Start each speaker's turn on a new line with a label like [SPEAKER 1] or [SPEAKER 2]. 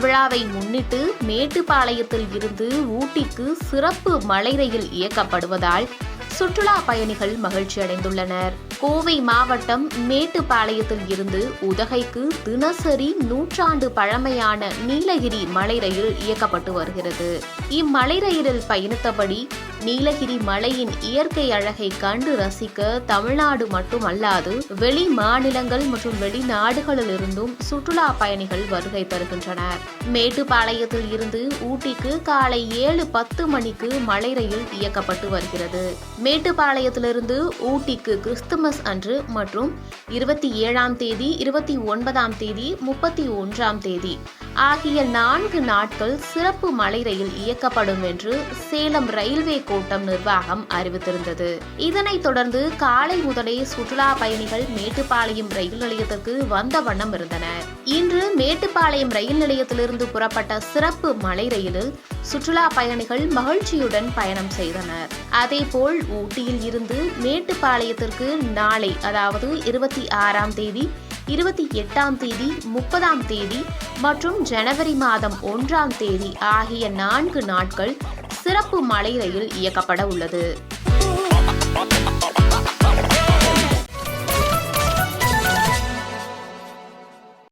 [SPEAKER 1] திருவிழாவை முன்னிட்டு மேட்டுப்பாளையத்தில் இருந்து ஊட்டிக்கு சிறப்பு மலை ரயில் இயக்கப்படுவதால் சுற்றுலா பயணிகள் மகிழ்ச்சி அடைந்துள்ளனர். கோவை மாவட்டம் மேட்டுப்பாளையத்தில் இருந்து உதகைக்கு தினசரி 100 ஆண்டு பழமையான நீலகிரி மலை ரயில் இயக்கப்பட்டு வருகிறது. இம்மலை ரயிலில் பயணித்தபடி நீலகிரி மலையின் இயற்கை அழகை கண்டு ரசிக்க தமிழ்நாடு மட்டுமல்லாது வெளி மாநிலங்கள் மற்றும் வெளிநாடுகளில் இருந்தும் சுற்றுலா பயணிகள் வருகை தருகின்றனர். மேட்டுப்பாளையத்தில் இருந்து ஊட்டிக்கு காலை 7:10 மணிக்கு மலை ரயில் இயக்கப்பட்டு வருகிறது. மேட்டுப்பாளையத்திலிருந்து ஊட்டிக்கு கிறிஸ்துமஸ் அன்று மற்றும் 27ஆம் தேதி, 29ஆம் தேதி, 31ஆம் தேதி ஆகிய 4 நாட்கள் சிறப்பு மலை ரயில் இயக்கப்படும் என்று சேலம் ரயில்வே கோட்டம் நிர்வாகம் அறிவித்திருந்தது. இதனைத் தொடர்ந்து காலை முதலே சுற்றுலா பயணிகள் மேட்டுப்பாளையம் ரயில் நிலையத்திற்கு வந்த வண்ணம் இருந்தனர். இன்று மேட்டுப்பாளையம் ரயில் நிலையத்திலிருந்து புறப்பட்ட சிறப்பு மலை ரயிலில் சுற்றுலா பயணிகள் மகிழ்ச்சியுடன் பயணம் செய்தனர். அதேபோல் ஊட்டியில் இருந்து மேட்டுப்பாளையத்திற்கு நாளை, அதாவது 26ஆம் தேதி, 28ஆம் தேதி, 30ஆம் தேதி மற்றும் ஜனவரி மாதம் 1ஆம் தேதி ஆகிய 4 நாட்கள் சிறப்பு மலை ரயில் இயக்கப்பட உள்ளது.